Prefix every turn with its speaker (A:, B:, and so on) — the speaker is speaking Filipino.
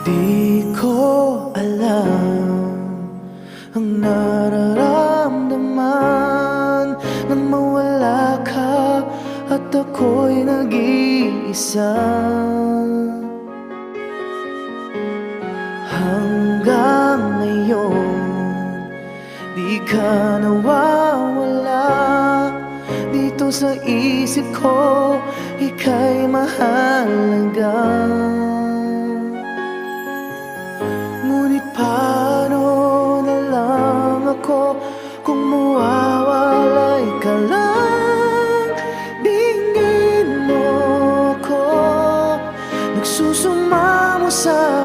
A: Di ko alam ang nararamdaman nang mawala ka at ako'y nag-iisa. Hanggang ngayon, di ka nawawala dito sa isip ko, ika'y mahalaga. Ngunit paano na lang ako kung mawawalay ka lang? Dinggin mo ako, nagsusumamo sa